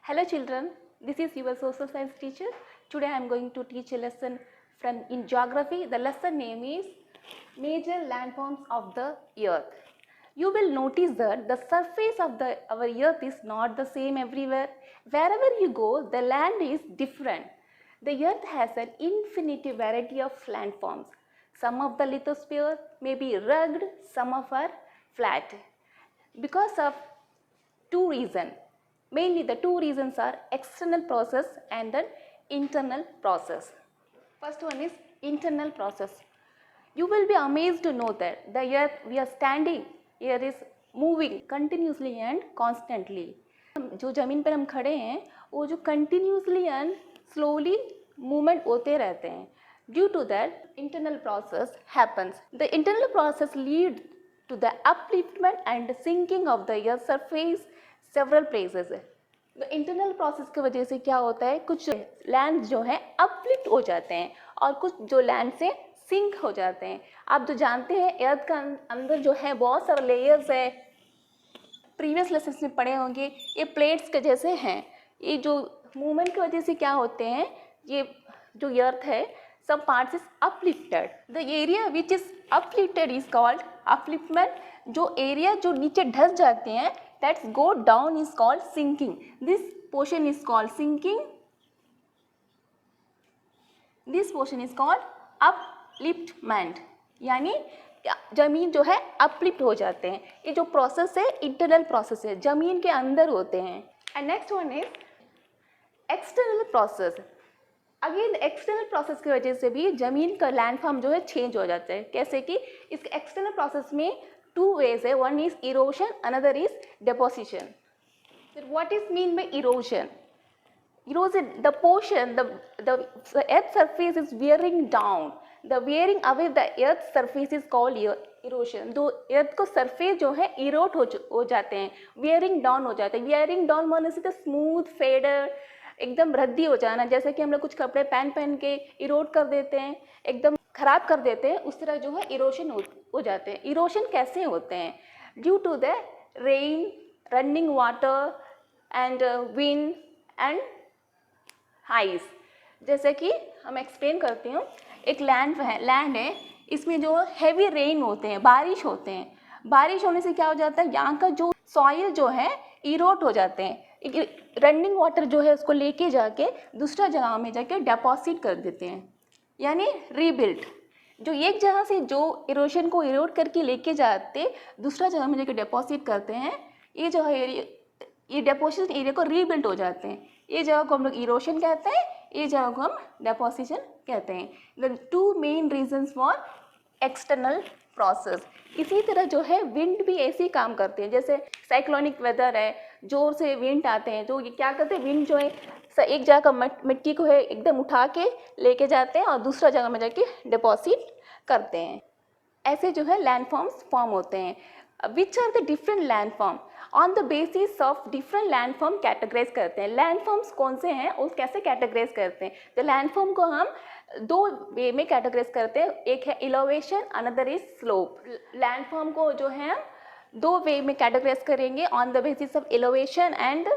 Hello children, this is your social science teacher. Today I am going to teach a lesson from in geography. The lesson name is Major Landforms of the Earth. You will notice that the surface of our earth is not the same everywhere. Wherever you go, the land is different. The earth has an infinite variety of landforms. Some of the lithosphere may be rugged, some of are flat. Because of two reasons. Mainly the two reasons are external process and then internal process. First one is internal process. You will be amazed to know that the earth we are standing here is moving continuously and constantly. जो ज़मीन पर हम खड़े हैं वो जो continuously and slowly movement होते रहते हैं. Due to that, internal process happens. The internal process leads to the upliftment and sinking of the earth surface several places. The internal process की वजह से क्या होता है, कुछ लैंड जो है अपलिफ्ट हो जाते हैं और कुछ जो लैंड से सिंक हो जाते हैं. आप जो जानते हैं अर्थ का अंदर जो है बहुत सारे लेयर्स है, प्रीवियस लेसन्स में पढ़े होंगे. ये प्लेट्स के जैसे हैं. ये जो मूवमेंट की वजह से क्या होते हैं, ये जो अर्थ है some parts is uplifted. The area which is uplifted is called upliftment. जो एरिया जो नीचे ढस जाते हैं that's go down is called sinking. This portion is called sinking. This portion is called upliftment. यानी जमीन जो है uplift हो जाते हैं. ये जो प्रोसेस है इंटरनल प्रोसेस है, जमीन के अंदर होते हैं. And next one is external process. Again external process की वजह से भी ज़मीन का लैंडफॉर्म जो है चेंज हो जाता है. कैसे कि इसके एक्सटर्नल प्रोसेस में टू वेज है. One is erosion, another is deposition. What is mean bye erosion? Erosion, the portion, the earth surface is wearing down. The wearing away the earth surface is called erosion. तो earth को surface जो है erode हो जाते हैं, wearing down हो जाते हैं. wearing down माने से smooth faded, एकदम रद्दी हो जाना. जैसे कि हम लोग कुछ कपड़े पहन के erode कर देते हैं, एकदम खराब कर देते हैं, उस तरह जो है erosion हो जाते हैं. erosion कैसे होते हैं? Due to the rain, running water and wind and हाइस. जैसे कि हम एक्सप्लेन करती हूँ. एक लैंड है, इसमें जो हैवी रेन होते हैं, बारिश होते हैं. बारिश होने से क्या हो जाता है, यहाँ का जो सॉइल जो है इरोड हो जाते हैं. रनिंग वाटर जो है उसको लेके जाके दूसरा जगह में जाके डिपॉजिट कर देते हैं, यानी रीबिल्ड. जो एक जगह से जो इरोशन को इरोड करके लेके जाते दूसरा जगह में जाके डिपॉजिट करते हैं, ये जो है ये डिपॉजिशन एरिया को रीबिल्ड हो जाते हैं. ये जगह को हम लोग इरोशन कहते हैं, ये जगह को हम डिपोजिशन कहते हैं. The two main reasons for external process. इसी तरह जो है विंड भी ऐसे ही काम करते हैं. जैसे साइक्लोनिक वेदर है, जोर से विंड आते हैं, तो ये क्या करते हैं, विंड जो है एक जगह का मिट्टी को है एकदम उठा के लेके जाते हैं और दूसरा जगह में जाके डिपॉजिट करते हैं. ऐसे जो है लैंडफॉर्म्स फॉर्म होते हैं. Which are the different landform? On the basis of different landform categorise करते हैं. लैंडफॉर्म्स कौन से हैं और कैसे कैटेगराइज करते हैं? तो लैंडफॉर्म को हम दो वे में कैटेगराइज करते हैं. एक है elevation, another is slope. Landform को जो है दो वे में कैटेगराइज करेंगे, on the basis of elevation and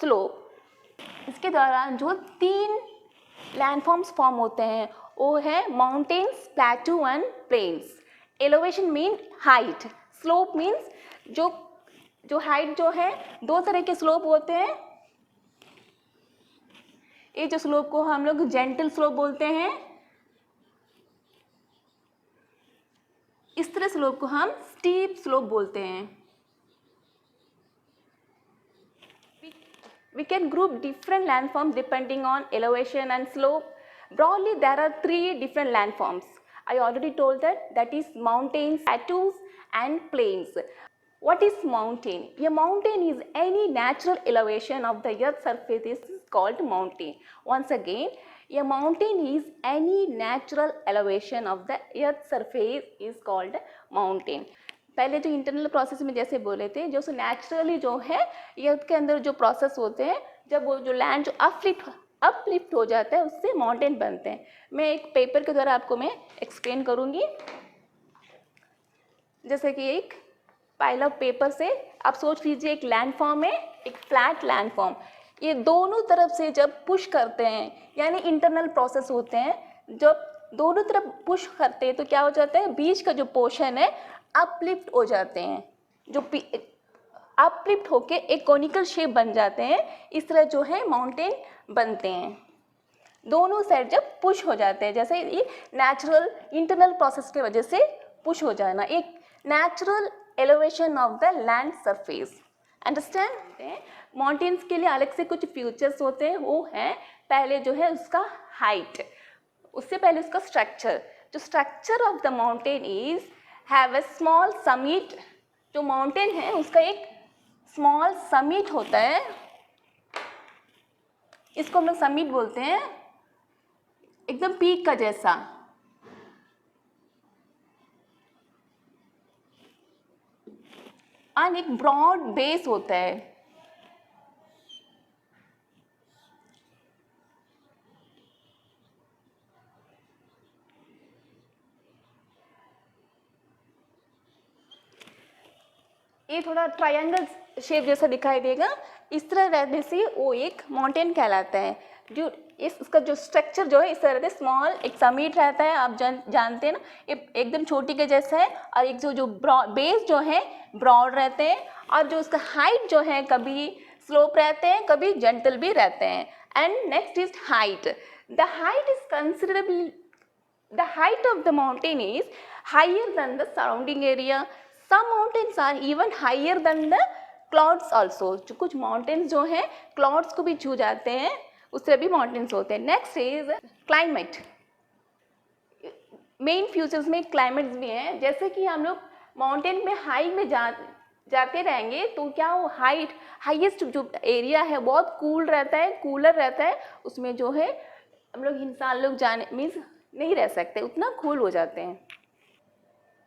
slope. इसके दौरान जो तीन लैंडफॉर्म्स फॉर्म होते हैं वो है mountains, plateau and plains. Elevation mean height, slope means जो हाइट जो है दो तरह के स्लोप होते हैं. ये जो स्लोप को हम लोग जेंटल स्लोप बोलते हैं, इस तरह स्लोप को हम स्टीप स्लोप बोलते हैं. We can group different landforms depending on elevation and slope. Broadly, there are three different landforms. I already told that is mountains, plateaus and plains. What is mountain? A mountain is any natural elevation of the earth's surface is called mountain. Once again, a mountain is any natural elevation of the earth's surface is called mountain. पहले जो internal process में जैसे बोले थे, जो naturally जो है अर्थ के अंदर जो प्रोसेस होते हैं, जब वो जो लैंड जो अपलिफ्ट हो जाता है उससे माउंटेन बनते हैं. मैं एक पेपर के द्वारा आपको मैं एक्सप्लेन करूँगी. जैसे कि एक पाइल ऑफ पेपर से आप सोच लीजिए एक लैंड फॉर्म है, एक फ्लैट लैंड फॉर्म, ये दोनों तरफ से जब पुश करते हैं यानी इंटरनल प्रोसेस होते हैं, जब दोनों तरफ पुश करते हैं तो क्या हो जाता है, बीच का जो पोर्शन है अपलिफ्ट हो जाते हैं, जो अपलिफ्ट होके एक कोनिकल शेप बन जाते हैं। इस तरह जो है माउंटेन बनते हैं, दोनों साइड जब पुश हो जाते हैं, जैसे ये नेचुरल इंटरनल प्रोसेस की वजह से पुश हो जाना, एक natural elevation of the land surface. Understand? Mountains के लिए अलग से कुछ फीचर्स होते हैं, वो हैं पहले जो है उसका हाइट, उससे पहले उसका स्ट्रक्चर। जो structure of the mountain is have a small summit, जो माउंटेन है उसका एक स्मॉल समिट होता है, इसको हम लोग समिट बोलते हैं, एकदम पीक का जैसा। और एक ब्रॉड बेस होता है। ये थोड़ा ट्रायंगल शेप जैसा दिखाई देगा, इस तरह रहने से वो एक माउंटेन कहलाता है। जो इसका जो स्ट्रक्चर जो है इस तरह से स्मॉल एक समिट रहता है, आप जानते हैं ना, ये एकदम छोटी के जैसा है, और एक जो बेस जो है ब्रॉड रहते हैं, और जो उसका हाइट जो है कभी स्लोप रहते हैं कभी जेंटल भी रहते हैं। And next is height. The height is considerable, the height of the mountain is higher than the surrounding area. Some mountains are even higher than the clouds also. जो कुछ mountains जो हैं clouds को भी छू जाते हैं, उस तरह भी mountains होते हैं। Next is climate. Main futures में क्लाइमेट्स भी हैं, जैसे कि हम लोग माउंटेन में हाई में जाते रहेंगे तो क्या वो हाईएस्ट जो एरिया है बहुत कूल रहता है, कूलर रहता है, उसमें जो है हम लोग इंसान लोग जाने मीन्स नहीं रह सकते, उतना कूल हो जाते हैं।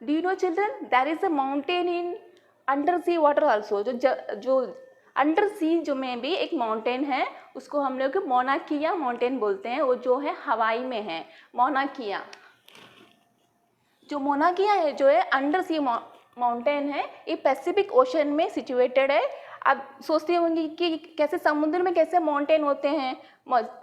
Do you know children, there is a mountain in under sea water also. जो अंडर सी जो में भी एक माउंटेन है, उसको हम लोग मोना किया माउंटेन बोलते हैं, वो जो है हवाई में है। मोना किया, जो मोना किया है जो है अंडर सी माउंटेन है, ये पैसिफिक ओशन में सिचुएटेड है। आप सोचते होंगे कि कैसे समुद्र में कैसे माउंटेन होते हैं,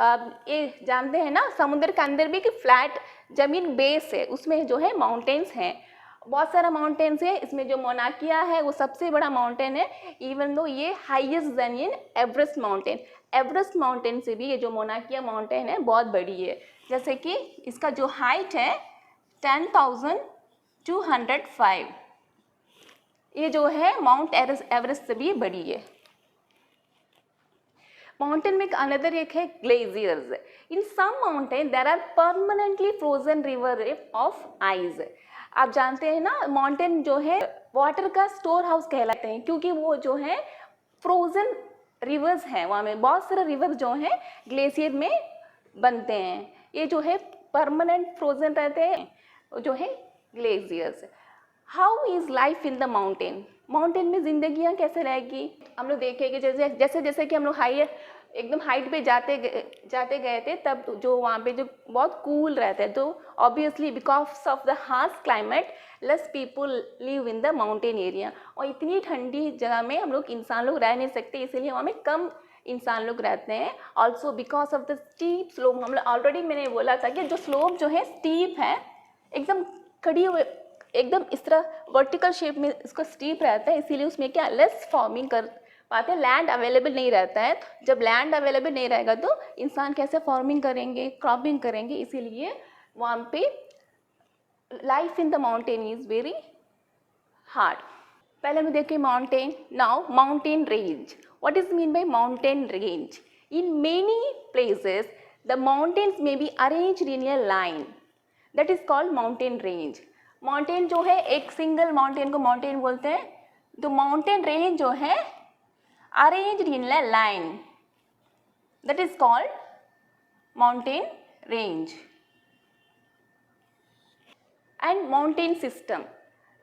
आप ये जानते हैं ना, समुद्र के अंदर भी कि फ्लैट जमीन बेस है, उसमें जो है माउंटेन्स हैं, बहुत सारा माउंटेन्स है। इसमें जो मोनाकिया है वो सबसे बड़ा माउंटेन है, इवन दो ये highest then in Everest mountain. Everest mountain से भी ये जो मोनाकिया माउंटेन है बहुत बड़ी है, जैसे कि इसका जो हाइट है 10,205, ये जो है माउंट एवरेस्ट से भी बड़ी है। माउंटेन में अनदर एक है glaciers. In some mountain there are permanently frozen river of ice. आप जानते हैं ना, माउंटेन जो है वाटर का स्टोर हाउस कहलाते हैं, क्योंकि वो जो है फ्रोजन रिवर्स हैं, वहाँ में बहुत सारे रिवर जो हैं ग्लेशियर में बनते हैं, ये जो है परमानेंट फ्रोजन रहते हैं, जो है glaciers. How is life in the mountain, mountain में जिंदगियाँ कैसे रहेगी। हम लोग देखेंगे जैसे जैसे कि हम लोग एकदम हाइट पे जाते गए थे, तब जो वहाँ पे जो बहुत कूल रहता है, तो obviously because of the harsh climate less people live in the mountain area, और इतनी ठंडी जगह में हम लोग इंसान लोग रह नहीं सकते, इसीलिए वहाँ में कम इंसान लोग रहते हैं। Also because of the steep slope, हम लोग ऑलरेडी मैंने बोला था कि जो स्लोप जो है स्टीप है, एकदम खड़ी हुई, एकदम इस तरह वर्टिकल शेप में इसका स्टीप रहता है, इसीलिए उसमें क्या लेस फार्मिंग कर पाते हैं, लैंड अवेलेबल नहीं रहता है। जब लैंड अवेलेबल नहीं रहेगा तो इंसान कैसे फार्मिंग करेंगे, क्रॉपिंग करेंगे, इसीलिए वहाँ पे life in the mountain is very hard. पहले हम देखें mountain. Now mountain range, what is mean by mountain range. In many places the mountains may be arranged in a line, that is called mountain range. Mountain जो है एक single mountain को mountain बोलते हैं, तो माउंटेन रेंज जो है arranged in a line, that is called mountain range. And mountain system,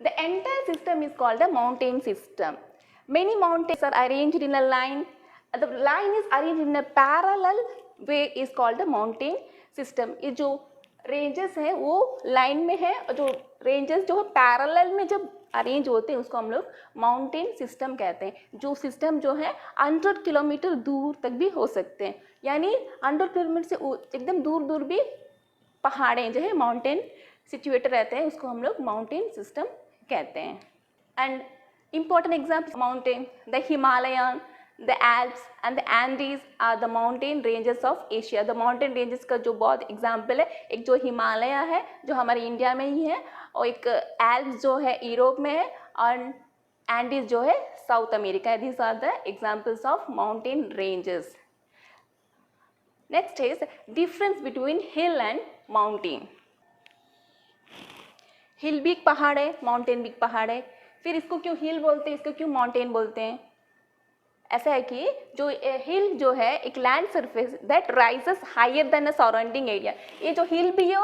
the entire system is called the mountain system. Many mountains are arranged in a line. The line is arranged in a parallel way is called the mountain system. ये जो ranges हैं वो line में है, और जो ranges जो है पैरेलल में जब अरेंज होते हैं उसको हम लोग माउंटेन सिस्टम कहते हैं। जो सिस्टम जो है 100 किलोमीटर दूर तक भी हो सकते हैं, यानी 100 किलोमीटर से एकदम दूर दूर भी पहाड़ें जो है माउंटेन सिचुएटेड रहते हैं, उसको हम लोग माउंटेन सिस्टम कहते हैं। And important examples mountain, the Himalayan, the Alps and the Andes are the mountain ranges of Asia। the mountain ranges का जो बहुत एग्जाम्पल है, एक जो हिमालय है जो हमारे इंडिया में ही है, और एक एल्प्स जो है यूरोप में है, और एंडीज जो है साउथ अमेरिका है। these are the examples of mountain ranges। next is difference between hill and mountain। हिल भी एक पहाड़ है, माउंटेन भी एक पहाड़ है। फिर इसको क्यों हिल बोलते हैं, इसको क्यों माउंटेन बोलते हैं? ऐसा है कि जो हिल जो है एक land surface that rises higher than a surrounding area. ये जो हिल भी है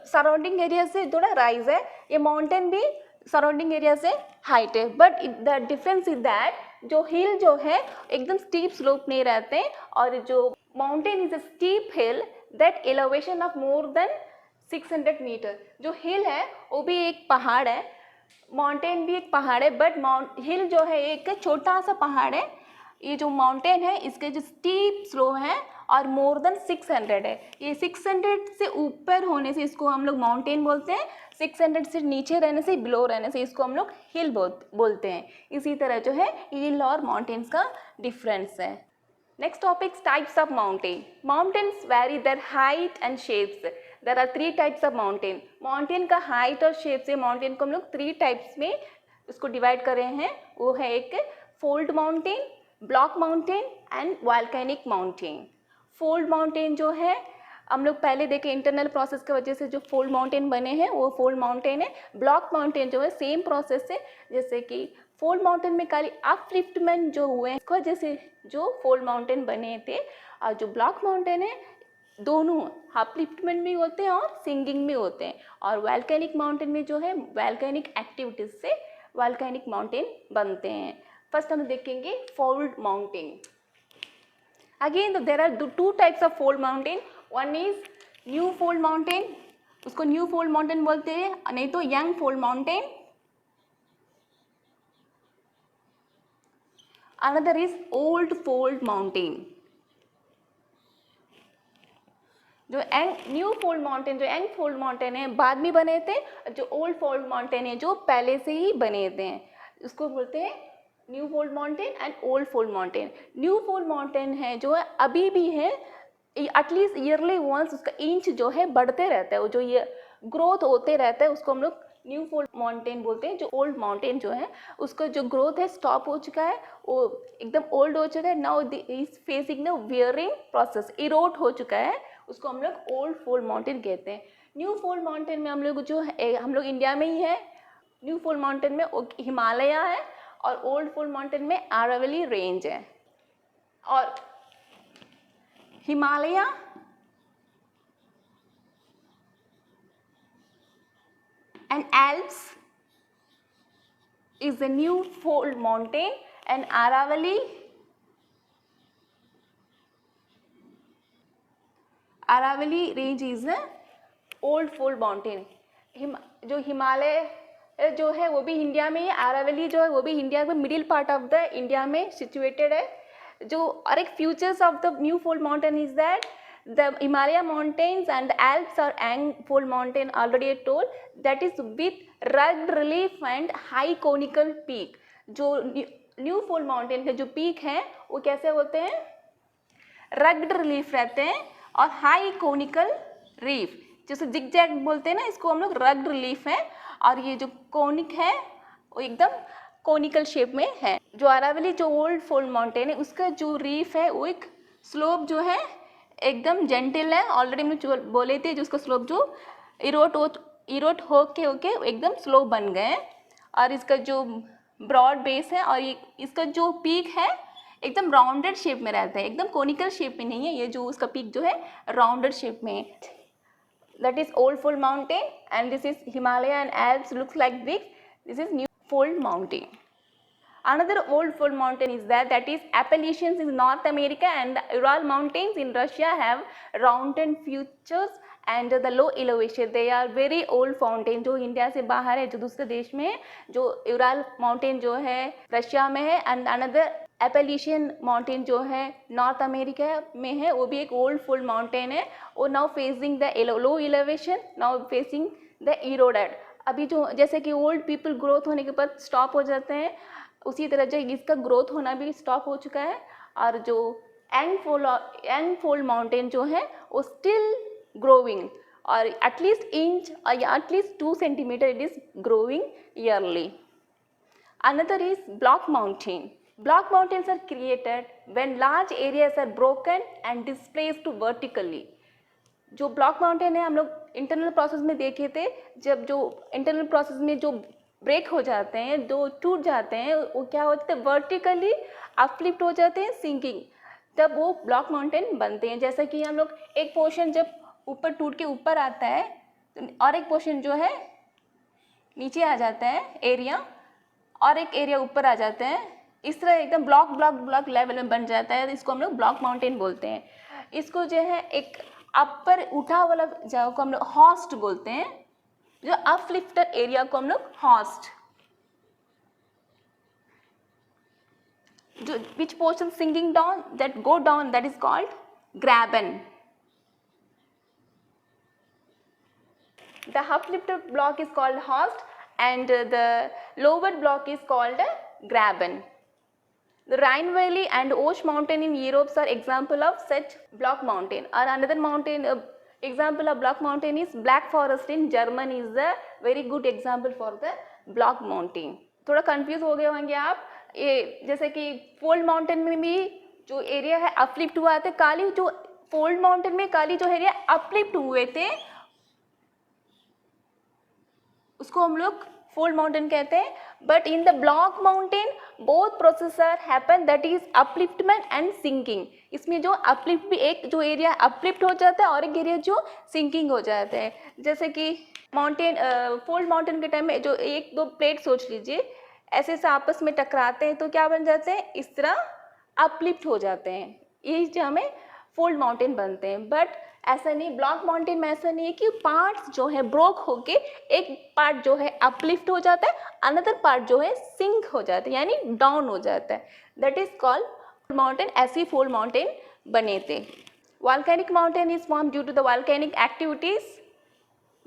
सराउंडिंग एरिया से थोड़ा राइज है, ये माउंटेन भी सराउंडिंग एरिया से हाइट है। But the difference is that जो हिल जो है एकदम स्टीप स्लोप नहीं रहते, और जो mountain is a steep hill that elevation of more than 600 metre. जो हिल है वो भी एक पहाड़ है, माउंटेन भी एक पहाड़ है, बट हिल जो है एक छोटा सा पहाड़ है। ये जो माउंटेन है इसके जो स्टीप स्लो है और मोर देन 600 है। ये 600 से ऊपर होने से इसको हम लोग माउंटेन बोलते हैं, 600 से नीचे रहने से, बिलो रहने से इसको हम लोग हिल बोलते हैं। इसी तरह जो है हिल और माउंटेन्स का डिफरेंस है। Next topic, types of mountain. Mountains vary their height and shapes. There are 3 types of mountain. Mountain का हाइट और शेप से माउंटेन को हम लोग 3 टाइप्स में उसको डिवाइड कर रहे हैं। वो है एक fold mountain, block mountain and volcanic mountain. Fold mountain जो है हम लोग पहले देखे इंटरनल प्रोसेस की वजह से जो फोल्ड माउंटेन बने हैं वो फोल्ड माउंटेन है। ब्लॉक माउंटेन जो है सेम प्रोसेस से, जैसे कि फोल्ड माउंटेन में खाली अपलिफ्टमेंट जो हुए हैं इसकी वजह से जो फोल्ड माउंटेन बने थे, और जो ब्लॉक माउंटेन है दोनों अपलिफ्टमेंट भी होते हैं और सिंकिंग भी होते हैं। और वॉल्केनिक माउंटेन में जो है वॉल्केनिक एक्टिविटीज से वॉल्केनिक माउंटेन बनते हैं। फर्स्ट हम देखेंगे fold mountain. Again there are 2 types of fold mountain. One is new fold mountain, उसको न्यू फोल्ड माउंटेन बोलते हैं, नहीं तो young fold mountain. Another is old fold mountain. जो न्यू फोल्ड माउंटेन, जो यंग फोल्ड माउंटेन है बाद में बने थे, जो ओल्ड फोल्ड माउंटेन है जो पहले से ही बने थे, उसको बोलते हैं new fold mountain and old fold mountain. New fold mountain है जो है अभी भी है, एटलीस्ट ईयरली वंस उसका इंच जो है बढ़ते रहता है, वो जो ये ग्रोथ होते रहता है उसको हम लोग न्यू फोल्ड माउंटेन बोलते हैं। जो ओल्ड माउंटेन जो है उसका जो ग्रोथ है स्टॉप हो चुका है, वो एकदम ओल्ड हो चुका है, now is facing the wearing process, Erode हो चुका है, उसको हम लोग ओल्ड फोल्ड माउंटेन कहते हैं। न्यू फोल्ड माउंटेन में हम लोग जो है हम लोग इंडिया में ही है। न्यू फोल्ड माउंटेन में हिमालय है और ओल्ड फोल्ड माउंटेन में अरावली रेंज है। और Himalaya and Alps is the new fold mountain and Aravalli range is the old fold mountain। जो हिमालय जो है वो भी इंडिया में ही, अरावली जो है वो भी इंडिया में middle part of the India में सिचुएटेड है। जो और एक futures of the new fold mountain is that the Himalaya mountains and the Alps are young fold mountain, already I told, that is with rugged relief and high conical peak। जो new fold mountain के जो peak हैं वो कैसे होते हैं, rugged relief रहते हैं और हाई कोनिकल रीफ, जैसे जिग जैग बोलते हैं ना, इसको हम लोग रग्ड रिलीफ है, और ये जो कोनिक है वो एकदम कोनिकल शेप में है। जो अरावली जो ओल्ड फोल्ड माउंटेन है उसका जो रीफ है वो एक स्लोप जो है एकदम जेंटल है, ऑलरेडी हमने जो बोले थे, जो उसका स्लोप जो इरोट होके एकदम स्लो बन गए, और इसका जो ब्रॉड बेस है और ये इसका जो पीक है एकदम राउंडेड शेप में रहता है, एकदम कोनिकल शेप में नहीं है, ये जो उसका पीक जो है राउंडेड शेप में है। That is old fold mountain and this is Himalaya and Alps looks like this is new fold mountain. Another old fold mountain is that is Appalachians in North America and the Ural Mountains in Russia have rounded features and the low elevation. They are very old fountain जो India से बाहर है, जो दूसरे देश में है, जो यूराल माउंटेन जो है रशिया में है, एंड अनदर एपेलिशियन माउंटेन जो है नॉर्थ अमेरिका में है, वो भी एक ओल्ड फोल्ड माउंटेन है. वो now facing the low elevation, now facing the eroded. अभी जो जैसे कि ओल्ड पीपल ग्रोथ होने के बाद स्टॉप हो जाते हैं, उसी तरह जो इसका ग्रोथ होना भी स्टॉप हो चुका है. और जो यंग फोल्ड माउंटेन जो है वो स्टिल ग्रोइंग, और एटलीस्ट इंच और at least 2 centimetre it is growing yearly. Another is block mountain. Block mountains are created when large areas are broken and displaced vertically. जो ब्लॉक माउंटेन है हम लोग internal process में देखे थे, जब जो इंटरनल प्रोसेस में जो ब्रेक हो जाते हैं, जो टूट जाते हैं, वो क्या होते हैं, वर्टिकली अपलिफ्ट हो जाते हैं, सिंकिंग, तब वो ब्लॉक माउंटेन बनते हैं. जैसा कि हम लोग एक पोर्शन जब ऊपर टूट के ऊपर आता है और एक पोर्शन जो है नीचे आ जाता है एरिया, और एक एरिया ऊपर आ जाते हैं, इस तरह एकदम ब्लॉक ब्लॉक ब्लॉक लेवल में बन जाता है. इसको हम लोग ब्लॉक माउंटेन बोलते हैं. इसको जो है एक अपर उठा वाला जगह को हम लोग हॉस्ट बोलते हैं, जो अपलिफ्टेड एरिया को हम लोग हॉस्ट, जो which portion sinking down that go down that is called graben. The uplifted block is called host and the lowered block is called graben. The Rhine Valley and Osh Mountain in Europe are example of such block mountain. Or another mountain example of block mountain is Black Forest in Germany is a very good example for the block mountain. थोड़ा confuse हो गए होंगे आप. ये जैसे कि fold mountain में भी जो एरिया है अपलिफ्ट हुआ था, काली जो फोल्ड माउंटेन में काली जो एरिया अपलिफ्ट हुए थे उसको हम लोग फोल्ड माउंटेन कहते हैं. But in the block mountain both process are happen, that is upliftment and sinking. इसमें जो अपलिफ्ट भी एक जो एरिया अपलिफ्ट हो जाता है और एक एरिया जो सिंकिंग हो जाता है. जैसे कि माउंटेन फोल्ड माउंटेन के टाइम में जो एक दो प्लेट सोच लीजिए, ऐसे से आपस में टकराते हैं तो क्या बन जाते हैं, इस तरह अपलिफ्ट हो जाते हैं, ये जो हमें फोल्ड माउंटेन बनते हैं. बट ऐसा नहीं, ब्लॉक माउंटेन में ऐसा नहीं है कि पार्ट्स जो है ब्रोक होके एक पार्ट जो है अपलिफ्ट हो जाता है, अनदर पार्ट जो है सिंक हो जाता है, यानी डाउन हो जाता है. That is called mountain. ऐसे फोल्ड माउंटेन बने थे. Volcanic mountain is form due to the volcanic activities.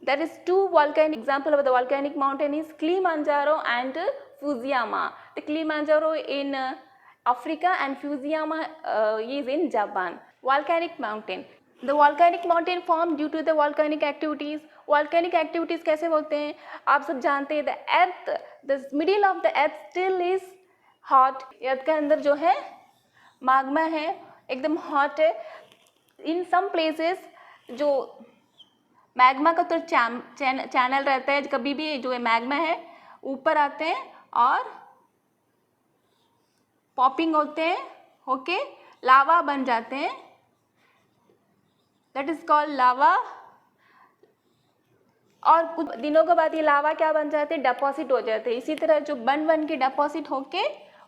There is 2 volcanic example of the volcanic mountain is Kilimanjaro and Fusiyama. The Kilimanjaro in Africa and Fusiyama is in Japan. Volcanic mountain. The volcanic mountain formed due to the volcanic activities. Volcanic activities कैसे बोलते हैं आप सब जानते हैं. The earth, the middle of the earth still is hot. earth के अंदर जो है magma है, एकदम hot है. In some places जो मैग्मा का तो चैनल रहता है, कभी भी जो है मैग्मा है ऊपर आते हैं और पॉपिंग होते हैं, होके लावा बन जाते हैं, दैट इज कॉल्ड लावा. और कुछ दिनों के बाद ये लावा क्या बन जाते हैं, डिपॉजिट हो जाते हैं. इसी तरह जो बन के डिपॉजिट होके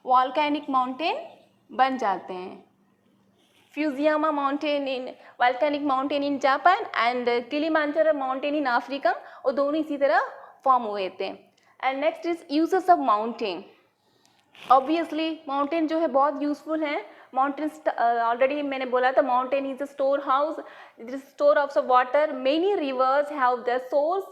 वॉल्केनिक माउंटेन बन जाते हैं. Fusiyama mountain in volcanic mountain in Japan and Kilimanjaro mountain in Africa, और दोनों इसी तरह फॉर्म हुए थे. And next is uses of mountain. Obviously mountain जो है बहुत यूजफुल है. माउंटेन्स ऑलरेडी मैंने बोला था, mountain is a store house, store of water. Many reverse have the source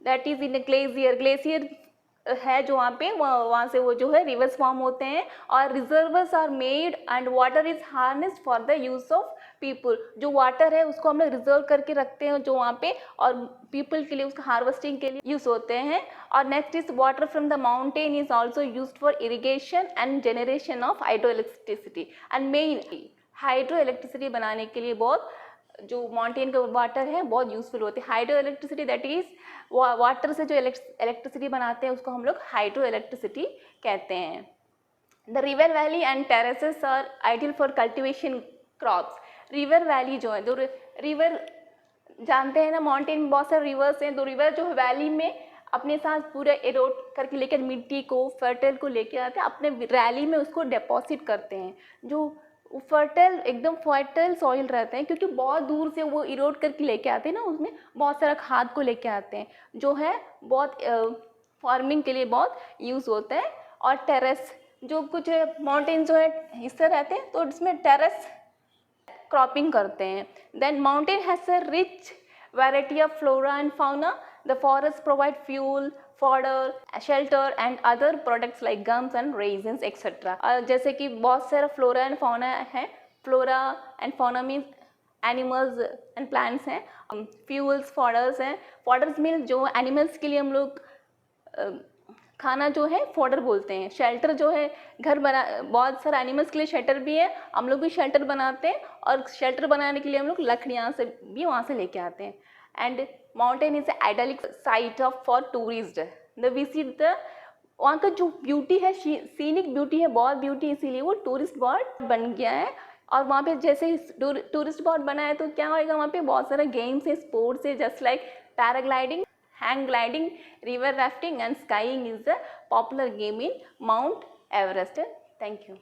that is in glacier. Glacier है जो वहाँ पे, वहाँ से वो जो है रिवर्स फॉर्म होते हैं. और reservoirs are made and water is harnessed for the use of people. जो वाटर है उसको हम लोग रिजर्व करके रखते हैं जो वहाँ पे, और पीपल के लिए उसका हार्वेस्टिंग के लिए यूज होते हैं. और next is water from the mountain is also used for irrigation and generation of hydro electricity. And main hydro electricity बनाने के लिए बहुत जो माउंटेन का वाटर है बहुत यूजफुल होते हैं. Hydro electricity that is water से जो इलेक्ट्रिसिटी बनाते हैं उसको हम लोग हाइड्रो इलेक्ट्रिसिटी कहते हैं. The river valley and terraces are ideal for cultivation crops. River valley जो है, जो रिवर जानते हैं ना, माउंटेन में बहुत सारे रिवर्स हैं, तो रिवर जो है वैली में अपने साथ पूरा एरोड करके लेकर मिट्टी को, फर्टाइल को लेके आते हैं, अपने रैली में उसको डिपॉजिट करते हैं। जो फर्टाइल, एकदम फर्टाइल सॉइल रहते हैं, क्योंकि बहुत दूर से वो इरोड करके लेके आते हैं ना, उसमें बहुत सारा खाद को लेके आते हैं, जो है बहुत फार्मिंग के लिए बहुत यूज़ होता है। और टेरेस, जो कुछ माउंटेन जो है हिस्से रहते हैं, तो इसमें टेरेस क्रॉपिंग करते हैं। Then mountain has a rich variety of flora and fauna. The forest provide fuel, fodder, shelter and other products like gums and resins etcetera. जैसे कि बहुत सारा फ्लोरा एंड फाउना है। Flora and fauna means animals and plants हैं। Fuels, fodders हैं। Fodders mean जो animals के लिए हम लोग खाना जो है फॉडर बोलते हैं। शेल्टर जो है घर बना, बहुत सारे एनिमल्स के लिए शेल्टर भी है, हम लोग भी शेल्टर बनाते हैं, और शेल्टर बनाने के लिए हम लोग लकड़ियाँ से भी वहाँ से लेके आते हैं। And mountain is idyllic site of for tourist the visit the, वहाँ का जो ब्यूटी है, सीनिक ब्यूटी है, बहुत ब्यूटी, इसीलिए वो टूरिस्ट स्पॉट बन गया है। और वहाँ पे जैसे टूरिस्ट स्पॉट बना है तो क्या होएगा, वहाँ पे बहुत सारा गेम्स है, स्पोर्ट्स है, just like paragliding, hang gliding, river rafting and skiing is a popular game in Mount Everest. Thank you.